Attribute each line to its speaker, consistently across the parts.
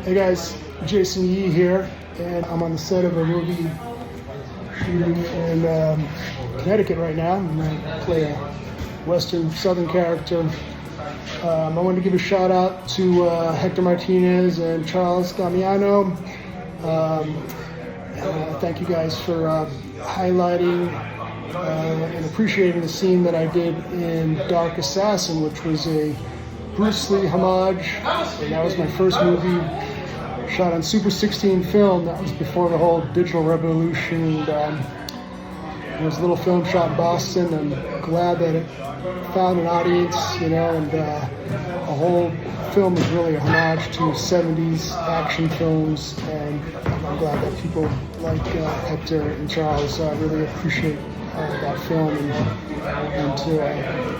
Speaker 1: Hey guys, Jason Yee here, and I'm on the set of a movie shooting in Connecticut right now. I'm going to play a Western Southern character. I wanted to give a shout out to Hector Martinez and Charles Damiano. Thank you guys for highlighting and appreciating the scene that I did in Dark Assassin, which was a Bruce Lee homage, and that was my first movie shot on Super 16 film. That was before the whole digital revolution. And it was a little film shot in Boston. I'm glad that it found an audience, and the whole film is really a homage to 70s action films, and I'm glad that people like Hector and Charles really appreciate that film and to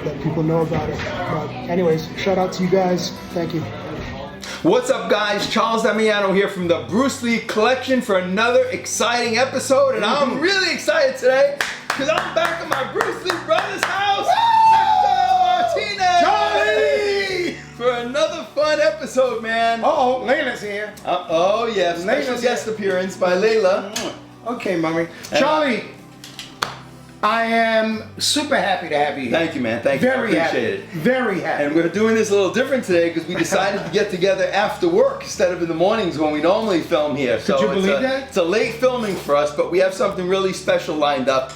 Speaker 1: let people know about it. But anyways, shout out to you guys. Thank you.
Speaker 2: What's up, guys? Charles Damiano here from the Bruce Lee Collection for another exciting episode, and I'm really excited today because I'm back at my Bruce Lee brother's house, Hector Martinez,
Speaker 3: Charlie,
Speaker 2: for another fun episode, man.
Speaker 3: Uh-oh, Layla's here.
Speaker 2: Oh yeah, special guest appearance by Layla.
Speaker 3: Okay, mommy. Charlie, I am super happy to have you here.
Speaker 2: Thank you, man. Thank you.
Speaker 3: Very
Speaker 2: I appreciate
Speaker 3: happy. Very happy.
Speaker 2: And we're doing this a little different today because we decided to get together after work instead of in the mornings when we normally film here.
Speaker 3: Could you believe that?
Speaker 2: It's a late filming for us, but we have something really special lined up.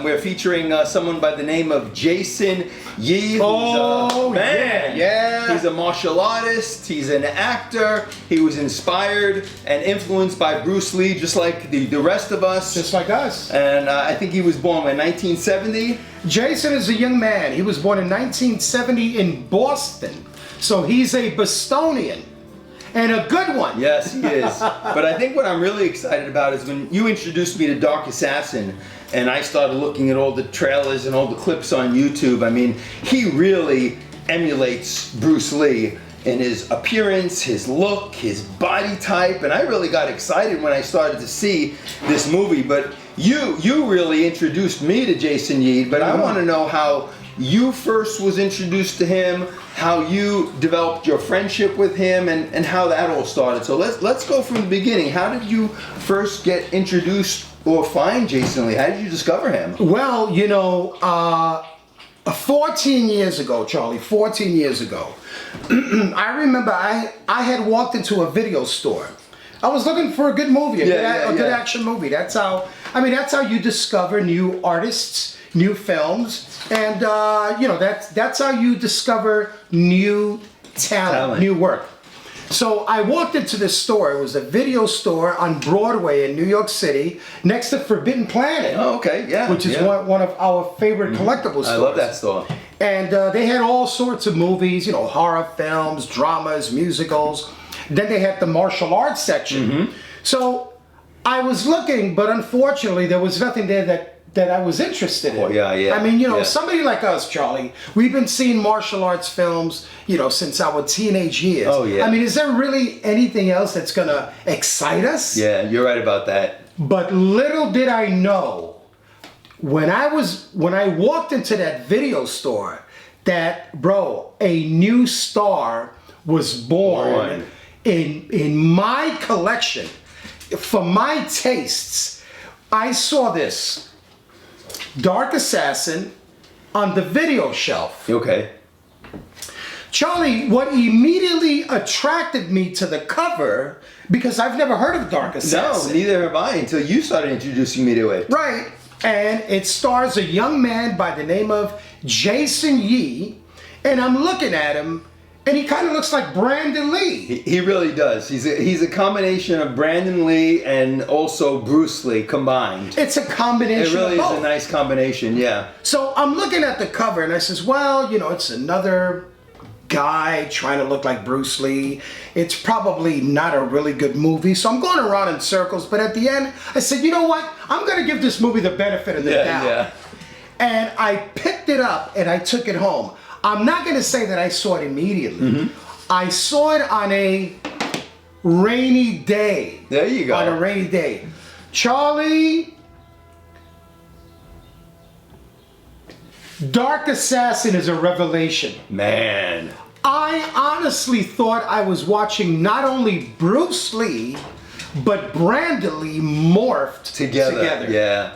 Speaker 2: We're featuring someone by the name of Jason Yee.
Speaker 3: Yeah.
Speaker 2: He's a martial artist. He's an actor. He was inspired and influenced by Bruce Lee, just like the rest of us.
Speaker 3: Just like us.
Speaker 2: And I think he was born in 1970.
Speaker 3: Jason is a young man. He was born in 1970 in Boston. So he's a Bostonian. And a good one.
Speaker 2: Yes, he is. But I think what I'm really excited about is when you introduced me to Dark Assassin and I started looking at all the trailers and all the clips on YouTube. I mean, he really emulates Bruce Lee in his appearance, his look, his body type, and I really got excited when I started to see this movie. But you really introduced me to Jason Yee, but I want to know how you first was introduced to him, how you developed your friendship with him, and how that all started. So let's go from the beginning. How did you first get introduced or find Jason Lee? How did you discover him?
Speaker 3: Well, 14 years ago, Charlie, 14 years ago, I remember I had walked into a video store. I was looking for a good movie, a good action movie. That's how you discover new artists, new films, and that's how you discover new talent, new work. So I walked into this store. It was a video store on Broadway in New York City, next to Forbidden Planet.
Speaker 2: Oh, okay, yeah.
Speaker 3: Which is one of our favorite collectible stores.
Speaker 2: I love that store.
Speaker 3: And they had all sorts of movies, horror films, dramas, musicals. Then they had the martial arts section. So I was looking, but unfortunately there was nothing there that I was interested in.
Speaker 2: Oh, yeah.
Speaker 3: I mean, somebody like us, Charlie, we've been seeing martial arts films, since our teenage years.
Speaker 2: Oh, yeah.
Speaker 3: I mean, is there really anything else that's gonna excite us?
Speaker 2: Yeah, you're right about that.
Speaker 3: But little did I know, when I walked into that video store, that, bro, a new star was born in my collection. For my tastes, I saw this Dark Assassin on the video shelf.
Speaker 2: Okay.
Speaker 3: Charlie, what immediately attracted me to the cover, because I've never heard of Dark Assassin.
Speaker 2: No, neither have I until you started introducing me to it.
Speaker 3: Right. And it stars a young man by the name of Jason Yee, and I'm looking at him, and he kind of looks like Brandon Lee.
Speaker 2: He really does. He's a combination of Brandon Lee and also Bruce Lee combined.
Speaker 3: It's a combination.
Speaker 2: It really
Speaker 3: of
Speaker 2: is
Speaker 3: both.
Speaker 2: a nice combination, yeah.
Speaker 3: So I'm looking at the cover, and I says, well, it's another guy trying to look like Bruce Lee. It's probably not a really good movie, so I'm going around in circles. But at the end, I said, you know what? I'm going to give this movie the benefit of the doubt.
Speaker 2: Yeah.
Speaker 3: And I picked it up and I took it home. I'm not going to say that I saw it immediately. I saw it on a rainy day.
Speaker 2: There you go.
Speaker 3: On a rainy day. Charlie, Dark Assassin is a revelation.
Speaker 2: Man.
Speaker 3: I honestly thought I was watching not only Bruce Lee, but Brandon Lee morphed together.
Speaker 2: Yeah.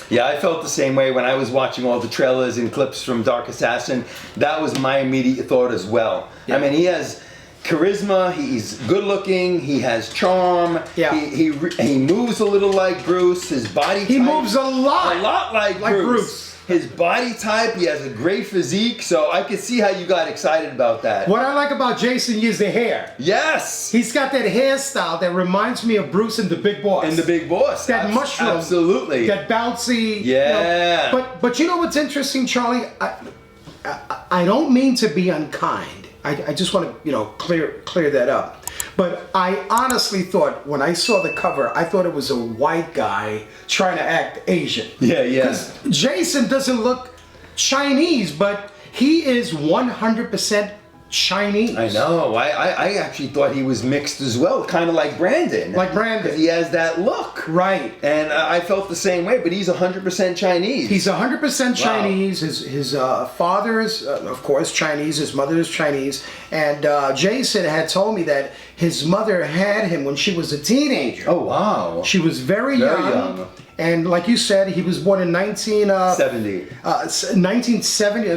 Speaker 2: Yeah, I felt the same way when I was watching all the trailers and clips from Dark Assassin. That was my immediate thought as well.
Speaker 3: Yeah.
Speaker 2: I mean, he has charisma, he's good looking, he has charm,
Speaker 3: Yeah.
Speaker 2: he moves a little like Bruce, his body type.
Speaker 3: He moves a lot
Speaker 2: like Bruce. His body type, he has a great physique, so I could see how you got excited about that.
Speaker 3: What I like about Jason Yee is the hair.
Speaker 2: Yes!
Speaker 3: He's got that hairstyle that reminds me of Bruce in The Big Boss.
Speaker 2: And The Big Boss.
Speaker 3: That mushroom.
Speaker 2: Absolutely.
Speaker 3: That bouncy.
Speaker 2: Yeah.
Speaker 3: You know, but you know what's interesting, Charlie? I don't mean to be unkind. I just want to, clear that up. But I honestly thought, when I saw the cover, I thought it was a white guy trying to act Asian.
Speaker 2: Yeah.
Speaker 3: Because Jason doesn't look Chinese, but he is 100% Chinese.
Speaker 2: I know. I actually thought he was mixed as well, kind of like Brandon.
Speaker 3: Like Brandon.
Speaker 2: Because he has that look.
Speaker 3: Right.
Speaker 2: And I felt the same way, but he's 100% Chinese.
Speaker 3: He's 100% Chinese. Wow. His father is, of course, Chinese. His mother is Chinese. And Jason had told me that his mother had him when she was a teenager.
Speaker 2: Oh, wow.
Speaker 3: She was very young. And like you said, he was born in 1970 or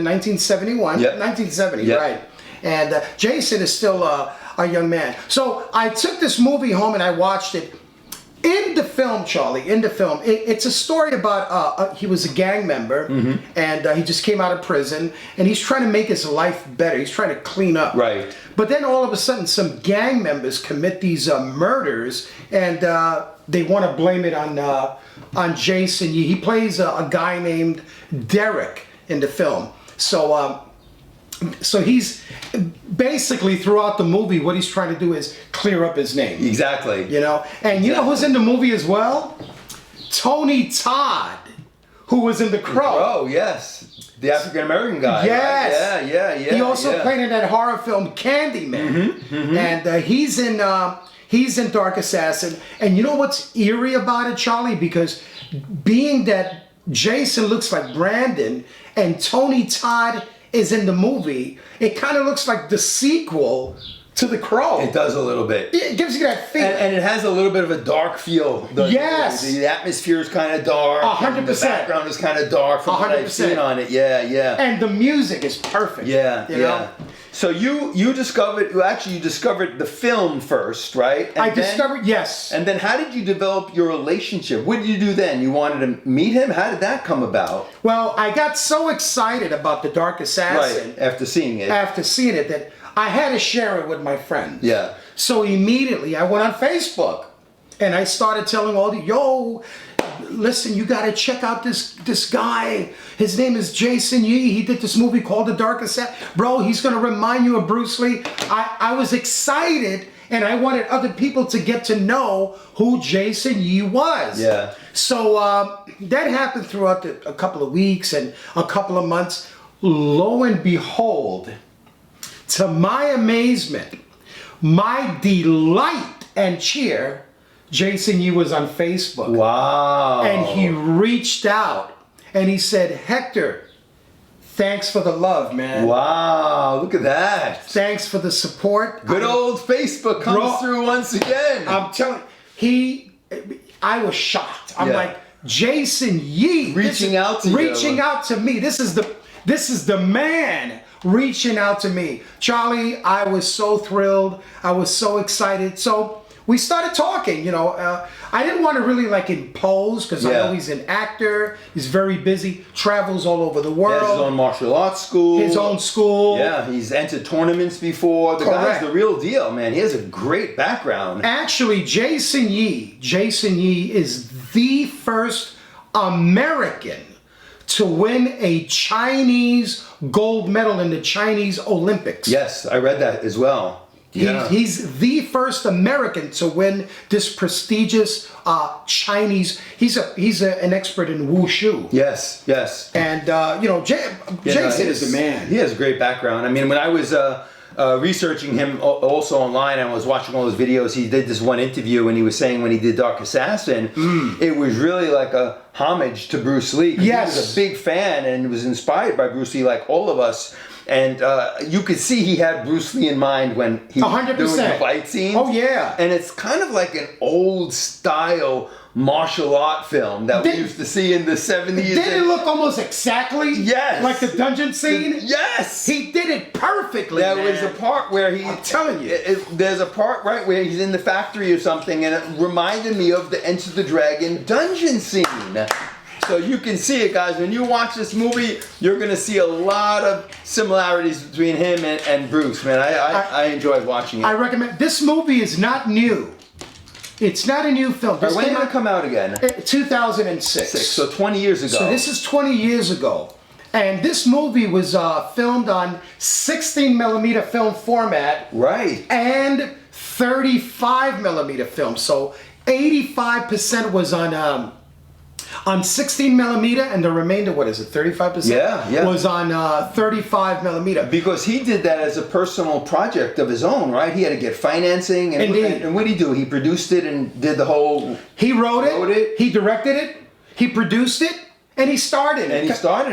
Speaker 3: 1971.
Speaker 2: Yep.
Speaker 3: 1970,
Speaker 2: yep.
Speaker 3: Right. And Jason is still a young man. So I took this movie home and I watched it. In the film, Charlie, it's a story about, he was a gang member, and he just came out of prison, and he's trying to make his life better. He's trying to clean up.
Speaker 2: Right.
Speaker 3: But then all of a sudden, some gang members commit these murders, and they want to blame it on Jason Yee. He plays a guy named Derek in the film. So he's basically, throughout the movie, what he's trying to do is clear up his name.
Speaker 2: Exactly.
Speaker 3: And you know who's in the movie as well? Tony Todd, who was in The Crow.
Speaker 2: Oh, yes. The African American guy.
Speaker 3: Yes.
Speaker 2: Right? Yeah.
Speaker 3: He also played in that horror film Candyman. And he's in Dark Assassin. And you know what's eerie about it, Charlie? Because being that Jason looks like Brandon and Tony Todd is in the movie, it kind of looks like the sequel to The Crow.
Speaker 2: It does a little bit.
Speaker 3: It gives you that feeling.
Speaker 2: And it has a little bit of a dark feel.
Speaker 3: Yes.
Speaker 2: The atmosphere is kind of dark.
Speaker 3: 100%.
Speaker 2: The background is kind of dark from what I've seen on it. Yeah.
Speaker 3: And the music is perfect.
Speaker 2: Yeah. So you discovered the film first, right?
Speaker 3: Yes.
Speaker 2: And then how did you develop your relationship? What did you do then? You wanted to meet him? How did that come about?
Speaker 3: Well, I got so excited about The Dark Assassin.
Speaker 2: Right, after seeing it.
Speaker 3: That I had to share it with my friends.
Speaker 2: Yeah.
Speaker 3: So immediately I went on Facebook and I started telling listen, you got to check out this guy. His name is Jason Yee. He did this movie called The Dark Assassin. Bro, he's going to remind you of Bruce Lee. I was excited, and I wanted other people to get to know who Jason Yee was.
Speaker 2: Yeah.
Speaker 3: So that happened throughout a couple of weeks and a couple of months. Lo and behold, to my amazement, my delight and cheer, Jason Yee was on Facebook.
Speaker 2: Wow.
Speaker 3: And he reached out and he said, Hector, thanks for the love, man.
Speaker 2: Wow, look at that.
Speaker 3: Thanks for the support.
Speaker 2: Good old Facebook comes through once again.
Speaker 3: I'm telling you, I was shocked. I'm like, Jason Yee.
Speaker 2: Reaching out to
Speaker 3: me. This is the man reaching out to me. Charlie, I was so thrilled. I was so excited. So we started talking, I didn't want to really impose because I know he's an actor. He's very busy, travels all over the world.
Speaker 2: He has his own martial arts school.
Speaker 3: His own school.
Speaker 2: Yeah, he's entered tournaments before. The guy's the real deal, man. He has a great background.
Speaker 3: Actually, Jason Yee is the first American to win a Chinese gold medal in the Chinese Olympics.
Speaker 2: Yes, I read that as well. Yeah.
Speaker 3: He's the first American to win this prestigious Chinese. He's an expert in wushu.
Speaker 2: Yes.
Speaker 3: And Jason is the man.
Speaker 2: He has a great background. I mean, when I was researching him also online, and I was watching all his videos, he did this one interview, and he was saying when he did Dark Assassin, it was really like a homage to Bruce Lee.
Speaker 3: Yes.
Speaker 2: He was a big fan and was inspired by Bruce Lee, like all of us. And you could see he had Bruce Lee in mind when he was
Speaker 3: 100%.
Speaker 2: doing the fight scenes.
Speaker 3: Oh, yeah.
Speaker 2: And it's kind of like an old style martial art film that we used to see in the 70s.
Speaker 3: Did it look almost exactly like the dungeon scene?
Speaker 2: Yes.
Speaker 3: He did it perfectly,
Speaker 2: There
Speaker 3: man.
Speaker 2: was a part where he...
Speaker 3: I'm telling you.
Speaker 2: There's a part, right, where he's in the factory or something, and it reminded me of the Enter the Dragon dungeon scene. So you can see it, guys. When you watch this movie, you're going to see a lot of similarities between him and Bruce, man. I enjoyed watching it.
Speaker 3: I recommend... This movie is not new. It's not a new film.
Speaker 2: When did it come out again?
Speaker 3: 2006.
Speaker 2: So 20 years ago.
Speaker 3: So this is 20 years ago. And this movie was filmed on 16mm film format.
Speaker 2: Right.
Speaker 3: And 35mm film. So 85% was on 16mm, and the remainder, what is it, 35%?
Speaker 2: Yeah.
Speaker 3: Was on 35mm.
Speaker 2: Because he did that as a personal project of his own, right? He had to get financing. And,
Speaker 3: Indeed.
Speaker 2: And what did he do? He produced it and did the whole...
Speaker 3: He wrote it. He directed it. He produced it. And he started it.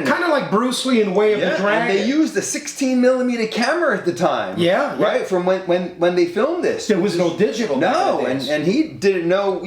Speaker 3: Kind of like Bruce Lee in Way of the Dragon.
Speaker 2: And they used a 16mm camera at the time.
Speaker 3: Yeah.
Speaker 2: Right? From when they filmed this.
Speaker 3: There was no digital.
Speaker 2: No, and he didn't know,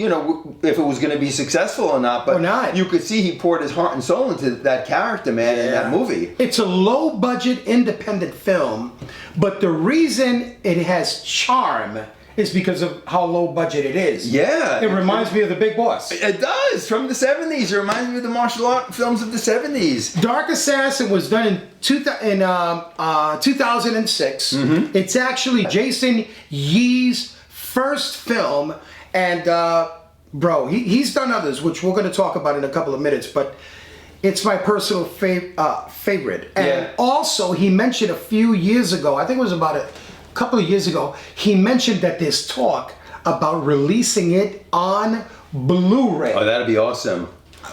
Speaker 2: if it was going to be successful or not. But you could see he poured his heart and soul into that character, man, in that movie.
Speaker 3: It's a low-budget independent film, but the reason it has charm is because of how low budget it is.
Speaker 2: Yeah.
Speaker 3: It reminds me of The Big Boss.
Speaker 2: It does, from the 70s. It reminds me of the martial art films of the 70s.
Speaker 3: Dark Assassin was done in 2006.
Speaker 2: Mm-hmm.
Speaker 3: It's actually Jason Yee's first film, and bro, he's done others, which we're going to talk about in a couple of minutes, but it's my personal favorite. And also, he mentioned a few years ago, I think it was about a couple of years ago, he mentioned that there's talk about releasing it on Blu-ray.
Speaker 2: Oh, that'd be awesome.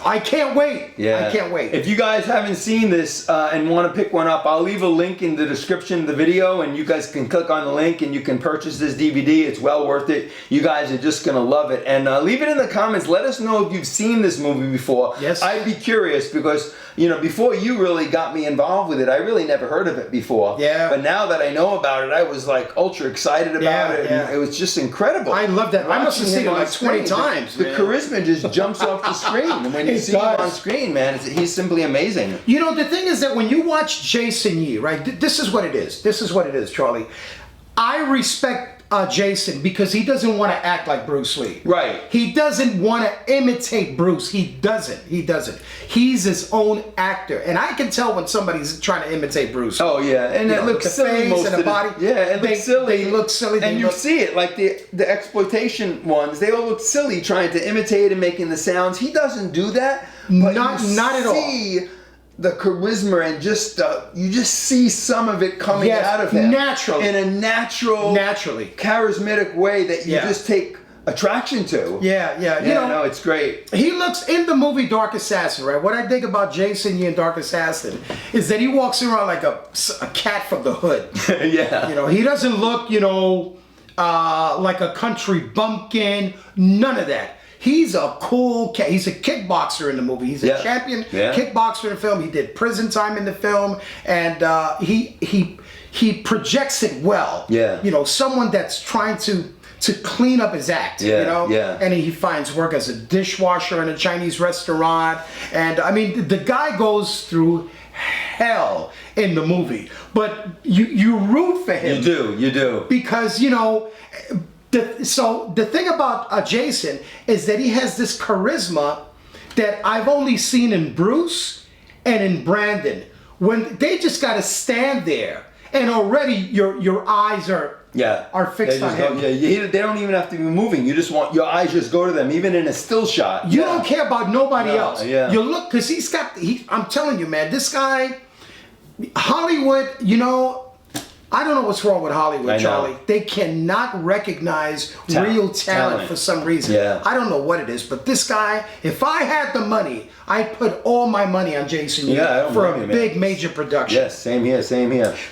Speaker 3: I can't wait.
Speaker 2: Yeah.
Speaker 3: I can't wait.
Speaker 2: If you guys haven't seen this and want to pick one up, I'll leave a link in the description of the video, and you guys can click on the link and you can purchase this DVD. It's well worth it. You guys are just going to love it. And leave it in the comments. Let us know if you've seen this movie before.
Speaker 3: Yes.
Speaker 2: I'd be curious because, before you really got me involved with it, I really never heard of it before.
Speaker 3: Yeah.
Speaker 2: But now that I know about it, I was like ultra excited about it.
Speaker 3: Yeah.
Speaker 2: And it was just incredible.
Speaker 3: I love that. I must have seen it like 20 times.
Speaker 2: The charisma just jumps off the screen. And when you see him on screen, man, he's simply amazing.
Speaker 3: The thing is that when you watch Jason Yee, right, this is what it is. This is what it is, Charlie. I respect Jason because he doesn't want to act like Bruce Lee.
Speaker 2: Right.
Speaker 3: He doesn't want to imitate Bruce. He doesn't. He's his own actor. And I can tell when somebody's trying to imitate Bruce.
Speaker 2: Oh, yeah. And it looks silly most of the body. Yeah, it looks silly.
Speaker 3: They look silly.
Speaker 2: And you see it, like the exploitation ones, they all look silly trying to imitate and making the sounds. He doesn't do that. But
Speaker 3: not at all.
Speaker 2: See the charisma and just you just see some of it coming out of him
Speaker 3: naturally,
Speaker 2: in a naturally charismatic way that you just take attraction to.
Speaker 3: Yeah,
Speaker 2: it's great.
Speaker 3: He looks in the movie Dark Assassin, right? What I think about Jason Yee in Dark Assassin is that he walks around like a cat from the hood.
Speaker 2: Yeah.
Speaker 3: He doesn't look like a country bumpkin. None of that. He's a cool cat. He's a kickboxer in the movie. He's a champion kickboxer in the film. He did prison time in the film, and he projects it well.
Speaker 2: Yeah.
Speaker 3: Someone that's trying to clean up his act. And he finds work as a dishwasher in a Chinese restaurant, and I mean the guy goes through hell in the movie, but you root for him.
Speaker 2: You do
Speaker 3: because So the thing about Jason is that he has this charisma that I've only seen in Bruce and in Brandon. When they just got to stand there, and already your eyes are fixed on him.
Speaker 2: They don't even have to be moving. You just want your eyes just go to them, even in a still shot.
Speaker 3: You don't care about nobody else.
Speaker 2: Yeah.
Speaker 3: You look because I'm telling you, man, this guy, Hollywood. I don't know what's wrong with Hollywood, Charlie. They cannot recognize real talent for some reason.
Speaker 2: Yeah.
Speaker 3: I don't know what it is, but this guy, if I had the money, I'd put all my money on Jason Yee for a big major production.
Speaker 2: Yes, same here.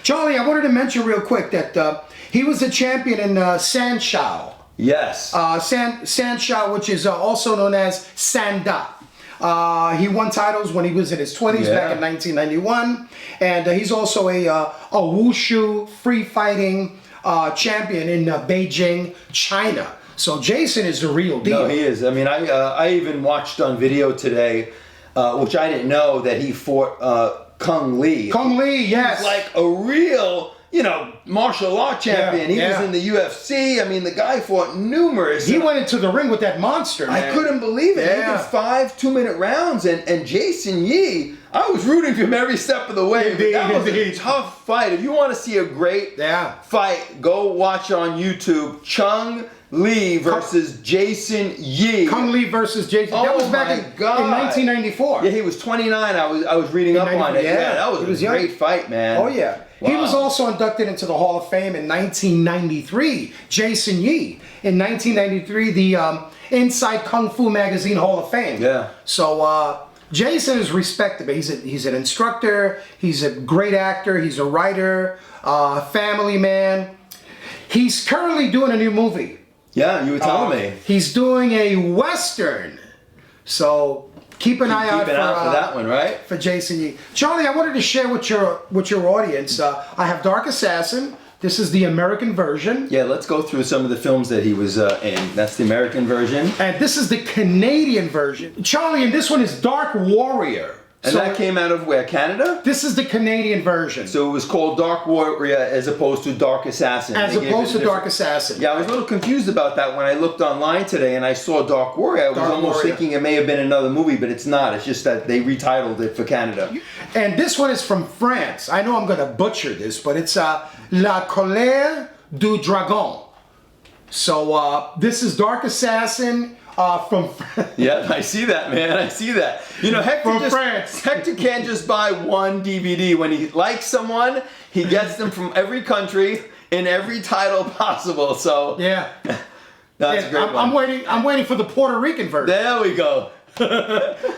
Speaker 3: Charlie, I wanted to mention real quick that he was a champion in Sanshao.
Speaker 2: Yes.
Speaker 3: Sanshao, which is also known as Sanda. He won titles when he was in his 20s back in 1991. And he's also a wushu free fighting champion in Beijing, China. So Jason is the real deal.
Speaker 2: No, he is. I mean, I even watched on video today, which I didn't know, that he fought Kung Lee.
Speaker 3: Kung Lee, yes.
Speaker 2: He's like a real, martial law champion. He was in the UFC. I mean, the guy fought numerous.
Speaker 3: He went into the ring with that monster, man.
Speaker 2: I couldn't believe it.
Speaker 3: Yeah.
Speaker 2: He did 5 2-minute rounds, and Jason Yee, I was rooting for him every step of the way.
Speaker 3: Indeed,
Speaker 2: that was
Speaker 3: indeed.
Speaker 2: a tough fight. If you want to see a great fight, go watch on YouTube. Chung Lee versus Jason Yee.
Speaker 3: Kung Lee versus Jason. That was back in 1994.
Speaker 2: Yeah, he was 29. I was reading up on it. Yeah, that was a great fight, man.
Speaker 3: Oh yeah.
Speaker 2: Wow.
Speaker 3: He was also inducted into the Hall of Fame in 1993. Jason Yee in 1993, the Inside Kung Fu Magazine Hall of Fame.
Speaker 2: Yeah.
Speaker 3: So Jason is respected. He's an instructor. He's a great actor. He's a writer, family man. He's currently doing a new movie.
Speaker 2: Yeah, you were telling me.
Speaker 3: He's doing a Western. So keep an eye out for
Speaker 2: that one, right?
Speaker 3: For Jason Yee. Charlie, I wanted to share with your audience. I have Dark Assassin. This is the American version.
Speaker 2: Yeah, let's go through some of the films that he was in. That's the American version.
Speaker 3: And this is the Canadian version. Charlie, and this one is Dark Warrior.
Speaker 2: And that came out of where? Canada?
Speaker 3: This is the Canadian version.
Speaker 2: So it was called Dark Warrior as opposed to Dark Assassin.
Speaker 3: As opposed to Dark Assassin.
Speaker 2: Yeah, I was a little confused about that when I looked online today and I saw Dark Warrior. I was almost thinking it may have been another movie, but it's not. It's just that they retitled it for Canada.
Speaker 3: And this one is from France. I know I'm going to butcher this, but it's La Colère du Dragon. So this is Dark Assassin. From
Speaker 2: yeah, I see that, man. I see that. Hector can't just buy one DVD. When he likes someone, he gets them from every country in every title possible. So
Speaker 3: yeah,
Speaker 2: that's a great one.
Speaker 3: I'm waiting for the Puerto Rican version.
Speaker 2: There we go.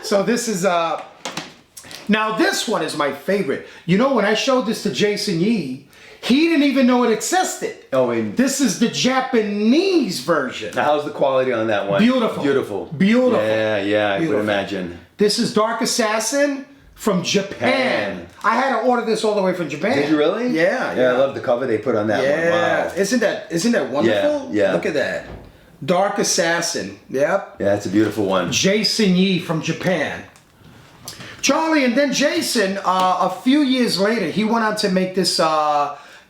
Speaker 3: So this is now this one is my favorite. When I showed this to Jason Yee, he didn't even know it existed.
Speaker 2: Oh, and
Speaker 3: this is the Japanese version.
Speaker 2: Now, how's the quality on that one?
Speaker 3: Beautiful.
Speaker 2: Yeah, I would imagine.
Speaker 3: This is Dark Assassin from Japan. I had to order this all the way from Japan.
Speaker 2: Did you really?
Speaker 3: Yeah.
Speaker 2: I love the cover they put on that one. Wow.
Speaker 3: Isn't that wonderful?
Speaker 2: Yeah.
Speaker 3: Look at that. Dark Assassin. Yep.
Speaker 2: Yeah, it's a beautiful one.
Speaker 3: Jason Yee from Japan. Charlie, and then Jason, a few years later, he went on to make this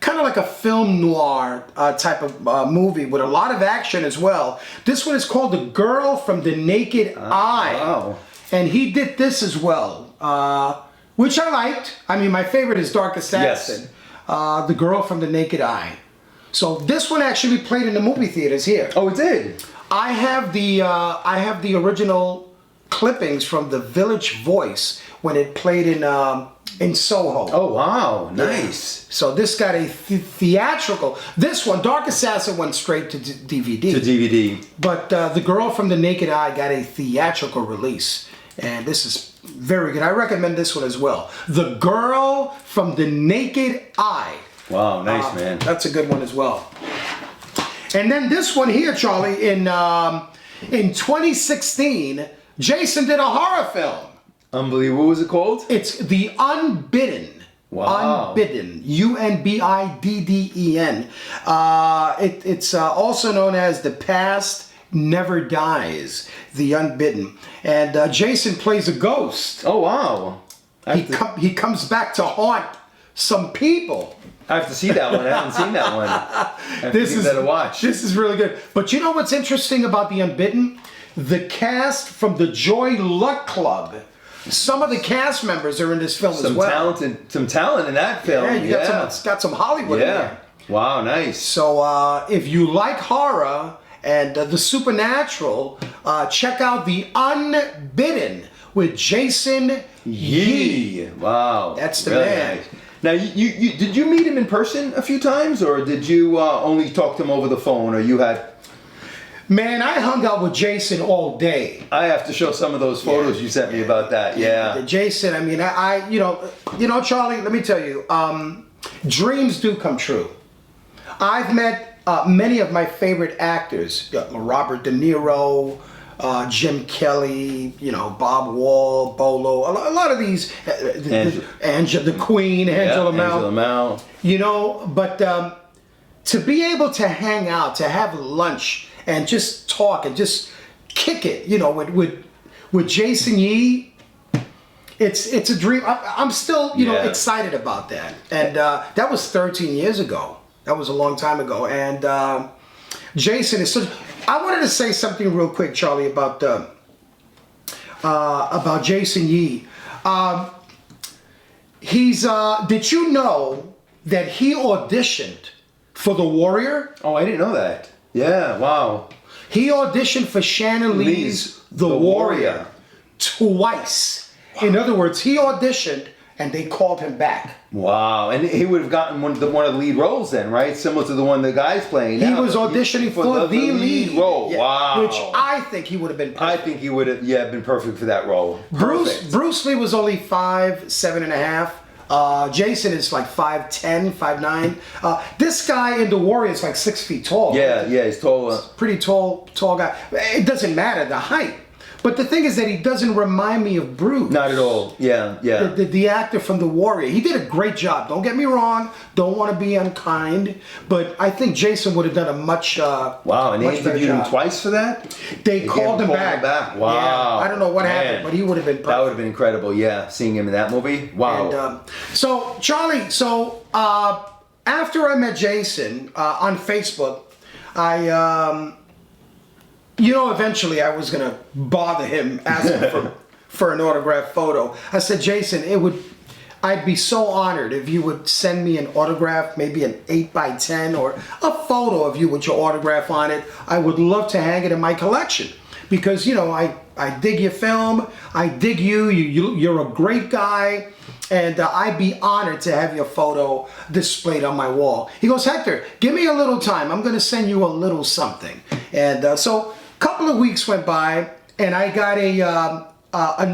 Speaker 3: kind of like a film noir type of movie with a lot of action as well. This one is called The Girl from the Naked Eye.
Speaker 2: Wow.
Speaker 3: And he did this as well, which I liked. I mean, my favorite is Dark Assassin. Yes. The Girl from the Naked Eye. So this one actually played in the movie theaters here.
Speaker 2: Oh, it did?
Speaker 3: I have the original clippings from the Village Voice when it played in Soho.
Speaker 2: Oh wow, nice.
Speaker 3: So this got a theatrical. This one, Dark Assassin, went straight to DVD. But The Girl from the Naked Eye got a theatrical release, and this is very good. I recommend this one as well. The Girl from the Naked Eye.
Speaker 2: Wow, nice, man.
Speaker 3: That's a good one as well. And then this one here, Charlie, in 2016, Jason did a horror film.
Speaker 2: Unbelievable. What was it called?
Speaker 3: It's The Unbidden.
Speaker 2: Wow.
Speaker 3: Unbidden. Unbidden. It's also known as The Past Never Dies. The Unbidden. And Jason plays a ghost.
Speaker 2: Oh, wow.
Speaker 3: He comes back to haunt some people.
Speaker 2: I have to see that one. I haven't seen that one. I have to give that a watch.
Speaker 3: This is really good. But you know what's interesting about The Unbidden? The cast from the Joy Luck Club. Some of the cast members are in this film as well.
Speaker 2: Some talent in that film.
Speaker 3: Yeah, you got some Hollywood in there.
Speaker 2: Wow, nice.
Speaker 3: So if you like horror and the supernatural, check out The Unbidden with Jason Yee.
Speaker 2: Wow.
Speaker 3: That's the
Speaker 2: really
Speaker 3: man.
Speaker 2: Nice. Now, you did you meet him in person a few times, or did you only talk to him over the phone, or you had...
Speaker 3: Man, I hung out with Jason all day.
Speaker 2: I have to show some of those photos you sent me about that. Yeah.
Speaker 3: Jason, I mean, I Charlie, let me tell you, dreams do come true. I've met many of my favorite actors, Robert De Niro, Jim Kelly, you know, Bob Wall, Bolo, a lot of these, the Queen, Angela Mount. You know, but to be able to hang out, to have lunch and just talk and just kick it, you know, with Jason Yee, it's a dream. I'm still, you know, excited about that. And that was 13 years ago. That was a long time ago. And Jason is such. I wanted to say something real quick, Charlie, about Jason Yee. Did you know that he auditioned for The Warrior?
Speaker 2: Oh, I didn't know that. Yeah, wow.
Speaker 3: He auditioned for Shannon Lee's The Warrior twice. Wow. In other words, he auditioned and they called him back. Wow,
Speaker 2: and he would have gotten one of the lead roles then, right? Similar to the one the guy's playing now.
Speaker 3: He was auditioning for the lead
Speaker 2: role.
Speaker 3: Yeah.
Speaker 2: Wow.
Speaker 3: Which I think he would have been perfect.
Speaker 2: I think he would have, been perfect for that role.
Speaker 3: Bruce Lee was only 5'7.5". Jason is like 5'10", 5'9". This guy in The Warrior is like 6 feet tall.
Speaker 2: Yeah, he's tall.
Speaker 3: Pretty tall guy. It doesn't matter, the height. But the thing is that he doesn't remind me of Bruce.
Speaker 2: Not at all. Yeah.
Speaker 3: The actor from The Warrior. He did a great job. Don't get me wrong. Don't want to be unkind. But I think Jason would have done a much
Speaker 2: wow, and they interviewed him twice for that?
Speaker 3: They called him back.
Speaker 2: Wow.
Speaker 3: Yeah, I don't know what happened, but he would have been perfect.
Speaker 2: That would have been incredible, seeing him in that movie. Wow.
Speaker 3: And, so, Charlie, after I met Jason on Facebook, eventually I was gonna bother him asking for an autographed photo. I said, Jason, I'd be so honored if you would send me an autograph, maybe an 8x10 or a photo of you with your autograph on it. I would love to hang it in my collection because, you know, I dig your film, I dig you. You're a great guy. And I'd be honored to have your photo displayed on my wall. He goes, Hector, give me a little time. I'm going to send you a little something. And so a couple of weeks went by, and I got a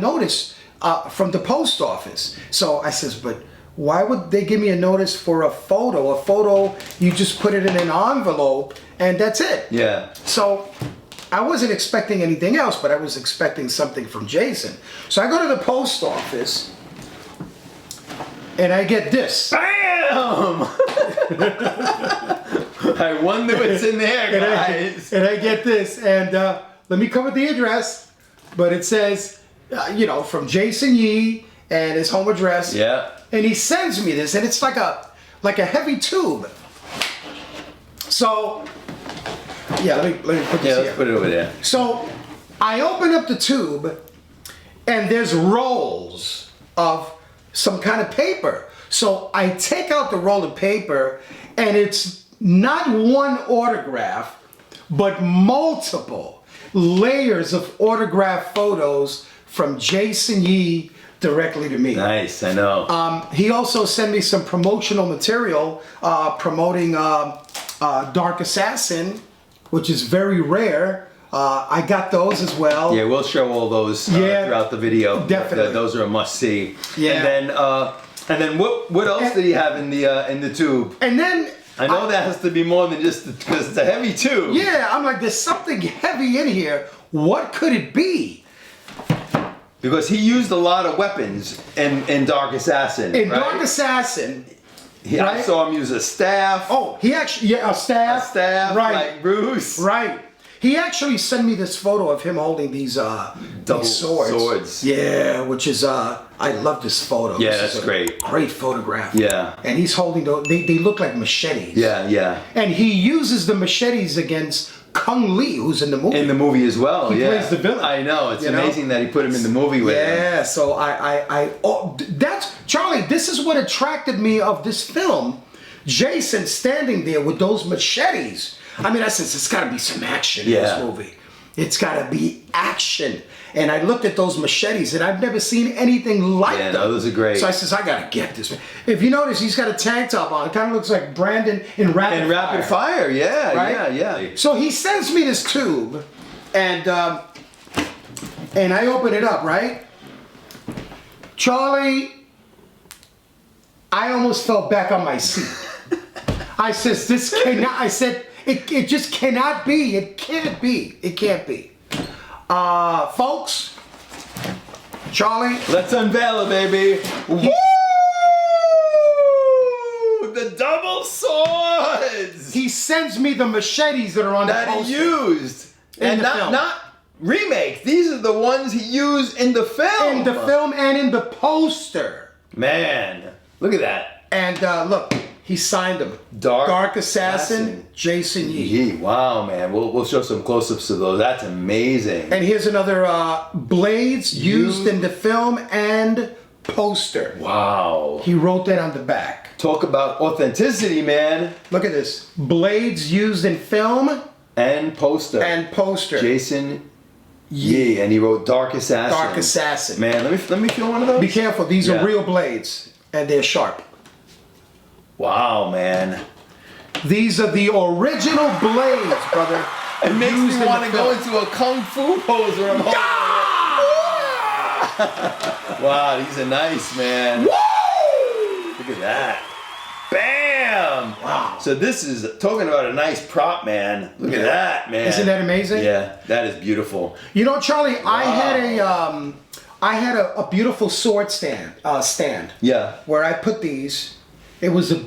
Speaker 3: notice from the post office. So I says, but why would they give me a notice for a photo? A photo, you just put it in an envelope, and that's it.
Speaker 2: Yeah.
Speaker 3: So I wasn't expecting anything else, but I was expecting something from Jason. So I go to the post office, and I get this.
Speaker 2: Bam! I wonder what's in there, guys.
Speaker 3: And I get this, and let me cover the address, but it says, from Jason Yee and his home address.
Speaker 2: Yeah.
Speaker 3: And he sends me this, and it's like a heavy tube. So, let me put this here.
Speaker 2: Let's put it over there.
Speaker 3: So, I open up the tube, and there's rolls of some kind of paper. So I take out the roll of paper, and it's not one autograph, but multiple layers of autograph photos from Jason Yee directly to me.
Speaker 2: Nice, I know.
Speaker 3: He also sent me some promotional material promoting Dark Assassin, which is very rare. I got those as well.
Speaker 2: Yeah, we'll show all those throughout the video.
Speaker 3: Definitely,
Speaker 2: those are a must see.
Speaker 3: Yeah.
Speaker 2: And then what else did he have in the tube?
Speaker 3: And then
Speaker 2: I know that has to be more than just because it's a heavy tube.
Speaker 3: Yeah, I'm like, there's something heavy in here. What could it be?
Speaker 2: Because he used a lot of weapons in Dark Assassin.
Speaker 3: In Dark Assassin.
Speaker 2: I saw him use a staff.
Speaker 3: Oh, he actually, a staff.
Speaker 2: A staff,
Speaker 3: right.
Speaker 2: Like Bruce.
Speaker 3: Right. He actually sent me this photo of him holding these swords. Yeah, which is, I love this photo.
Speaker 2: Yeah,
Speaker 3: this
Speaker 2: that's great.
Speaker 3: Great photograph.
Speaker 2: Yeah.
Speaker 3: And he's holding those, they look like machetes.
Speaker 2: Yeah.
Speaker 3: And he uses the machetes against Kung Lee, who's in the movie.
Speaker 2: In the movie as well,
Speaker 3: he plays the villain.
Speaker 2: I know, it's amazing that he put him in the movie with him.
Speaker 3: Yeah, so that's, Charlie, this is what attracted me of this film. Jason standing there with those machetes. I mean, I said, it's got to be some action in this movie. It's got to be action. And I looked at those machetes, and I've never seen anything like them.
Speaker 2: Yeah, those are great.
Speaker 3: So I says, I got to get this. If you notice, he's got a tank top on. It kind of looks like Brandon in Rapid Fire.
Speaker 2: Rapid Fire, yeah,
Speaker 3: right?
Speaker 2: yeah.
Speaker 3: So he sends me this tube, and I open it up, right? Charlie, I almost fell back on my seat. I says, this cannot, I said, it just cannot be. It can't be. It can't be. Folks, Charlie.
Speaker 2: Let's unveil it, baby. Woo! The double swords.
Speaker 3: He sends me the machetes that are on
Speaker 2: that
Speaker 3: the poster.
Speaker 2: he used. And not remake. These are the ones he used in the film.
Speaker 3: In the film and in the poster.
Speaker 2: Man, look at that.
Speaker 3: And look, he signed them.
Speaker 2: Dark
Speaker 3: Assassin, Jason Yee.
Speaker 2: Wow, man. We'll show some close-ups of those. That's amazing.
Speaker 3: And here's another blades used in the film and poster.
Speaker 2: Wow.
Speaker 3: He wrote that on the back.
Speaker 2: Talk about authenticity, man.
Speaker 3: Look at this. Blades used in film
Speaker 2: and poster. Jason Yee, and he wrote Dark Assassin.
Speaker 3: Dark Assassin.
Speaker 2: Man, let me feel one of those.
Speaker 3: Be careful. These are real blades, and they're sharp.
Speaker 2: Wow, man.
Speaker 3: These are the original blades, brother.
Speaker 2: It makes me want to go into a kung fu pose where I'm holding it. Wow, these are nice, man.
Speaker 3: Woo!
Speaker 2: Look at that. Bam!
Speaker 3: Wow.
Speaker 2: So this is talking about a nice prop, man. Look at that, man.
Speaker 3: Isn't that amazing?
Speaker 2: Yeah, that is beautiful.
Speaker 3: You know, Charlie, I had a beautiful sword stand.
Speaker 2: Yeah.
Speaker 3: Where I put these. It was a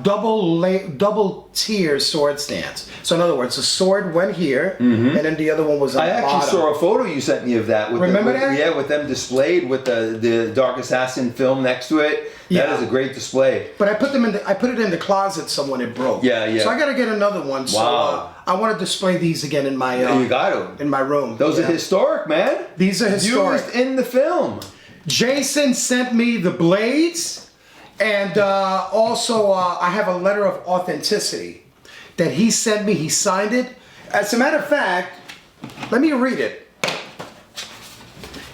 Speaker 3: double tier sword stands. So in other words, the sword went here, and then the other one was on the bottom.
Speaker 2: I actually saw a photo you sent me of that.
Speaker 3: Remember that?
Speaker 2: Yeah, with them displayed with the Dark Assassin film next to it. That is a great display.
Speaker 3: But I put them in. I put it in the closet. Someone had broke.
Speaker 2: Yeah.
Speaker 3: So I got to get another one. So I want to display these again in my.
Speaker 2: You got to.
Speaker 3: In my room.
Speaker 2: Those are historic, man.
Speaker 3: These are historic.
Speaker 2: Used in the film.
Speaker 3: Jason sent me the blades. And also, I have a letter of authenticity that he sent me. He signed it. As a matter of fact, let me read it.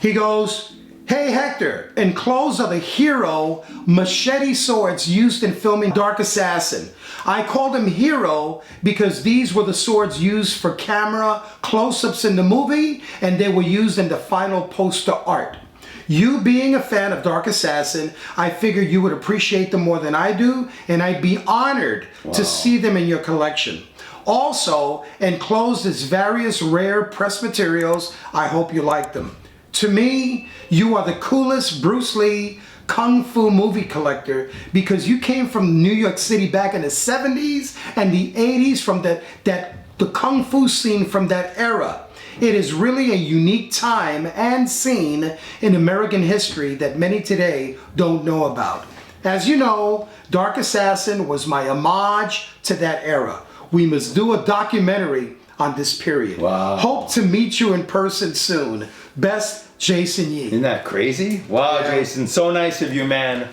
Speaker 3: He goes, "Hey Hector, enclosed are the Hero machete swords used in filming Dark Assassin. I called them Hero because these were the swords used for camera close-ups in the movie, and they were used in the final poster art. You being a fan of Dark Assassin, I figured you would appreciate them more than I do, and I'd be honored to see them in your collection. Also, enclosed is various rare press materials. I hope you like them. To me, you are the coolest Bruce Lee Kung Fu movie collector because you came from New York City back in the 70s and the 80s from the Kung Fu scene from that era. It is really a unique time and scene in American history that many today don't know about. As you know, Dark Assassin was my homage to that era. We must do a documentary on this period.
Speaker 2: Wow.
Speaker 3: Hope to meet you in person soon. Best, Jason Yee."
Speaker 2: Isn't that crazy? Wow,
Speaker 3: Yeah.
Speaker 2: Jason, so nice of you, man.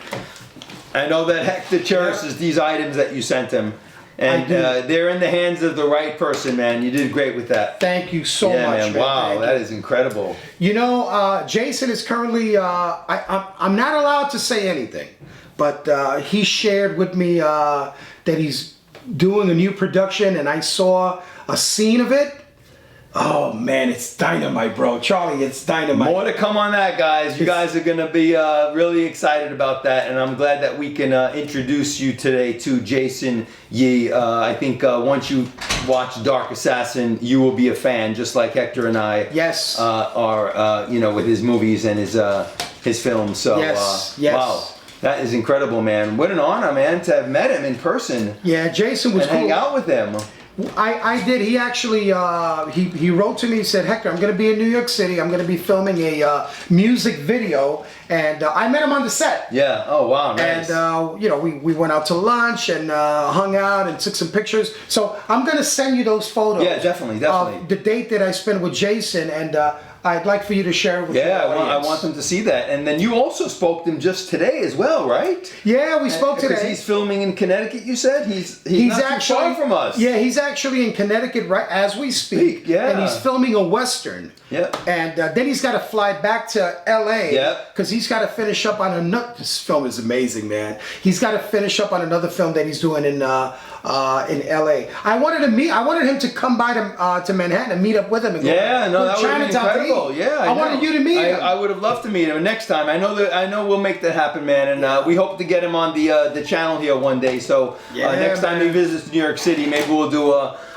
Speaker 2: I know that Hector cherishes these items that you sent him. And they're in the hands of the right person, man. You did great with that.
Speaker 3: Thank you so much, man.
Speaker 2: Wow, that is incredible.
Speaker 3: You know, Jason is currently, I'm not allowed to say anything, but he shared with me that he's doing a new production, and I saw a scene of it. Oh man, it's dynamite, bro. Charlie, it's dynamite.
Speaker 2: More to come on that, guys. You guys are going to be really excited about that, and I'm glad that we can introduce you today to Jason Yee. I think once you watch Dark Assassin, you will be a fan, just like Hector and I
Speaker 3: Yes.
Speaker 2: are, with his movies and his films. So,
Speaker 3: Yes.
Speaker 2: wow. That is incredible, man. What an honor, man, to have met him in person.
Speaker 3: Yeah, Jason was
Speaker 2: and
Speaker 3: cool.
Speaker 2: hang out with him.
Speaker 3: I did. He actually he wrote to me. He said, "Hector, I'm going to be in New York City. I'm going to be filming a music video." And I met him on the set.
Speaker 2: Yeah. Oh wow. Nice.
Speaker 3: And we went out to lunch and hung out and took some pictures. So I'm going to send you those photos.
Speaker 2: Yeah, definitely.
Speaker 3: The date that I spent with Jason, and I'd like for you to share it with your audience.
Speaker 2: I want them to see that. And then you also spoke to him just today as well, right?
Speaker 3: Yeah, we spoke today.
Speaker 2: Because he's filming in Connecticut, you said? He's not
Speaker 3: actually,
Speaker 2: too far from us.
Speaker 3: Yeah, he's actually in Connecticut right as we speak.
Speaker 2: Yeah.
Speaker 3: And he's filming a Western.
Speaker 2: Yeah.
Speaker 3: And then he's got to fly back to L.A.
Speaker 2: Yeah.
Speaker 3: Because he's got to finish up on another... This film is amazing, man. He's got to finish up on another film that he's doing in L.A. I wanted him to come by to Manhattan and meet up with him. And
Speaker 2: that would be incredible. Yeah,
Speaker 3: I wanted you to meet him.
Speaker 2: I would have loved to meet him next time. I know we'll make that happen, man. And we hope to get him on the channel here one day. So next time he visits New York City, maybe we'll do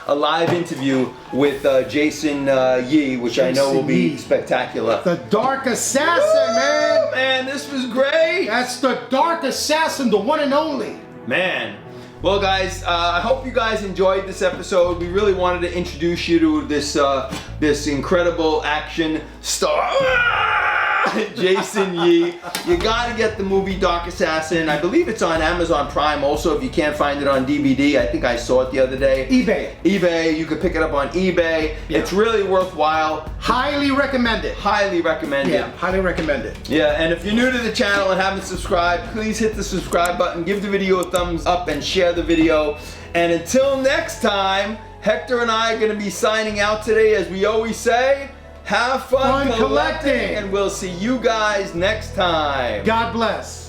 Speaker 2: a live interview with Jason Yee, which I know will be spectacular.
Speaker 3: The Dark Assassin, man.
Speaker 2: Man, this was great.
Speaker 3: That's the Dark Assassin, the one and only.
Speaker 2: Man. Well, guys, I hope you guys enjoyed this episode. We really wanted to introduce you to this incredible action star, Jason Yee. You gotta get the movie Dark Assassin. I believe it's on Amazon Prime also if you can't find it on DVD. I think I saw it the other day. eBay. You could pick it up on eBay. Yeah. It's really worthwhile.
Speaker 3: Highly recommended.
Speaker 2: Highly recommended.
Speaker 3: Yeah, highly recommended.
Speaker 2: Yeah, and if you're new to the channel and haven't subscribed, please hit the subscribe button, give the video a thumbs up, and share the video. And until next time, Hector and I are going to be signing out today, as we always say, have fun collecting, and we'll see you guys next time.
Speaker 3: God bless.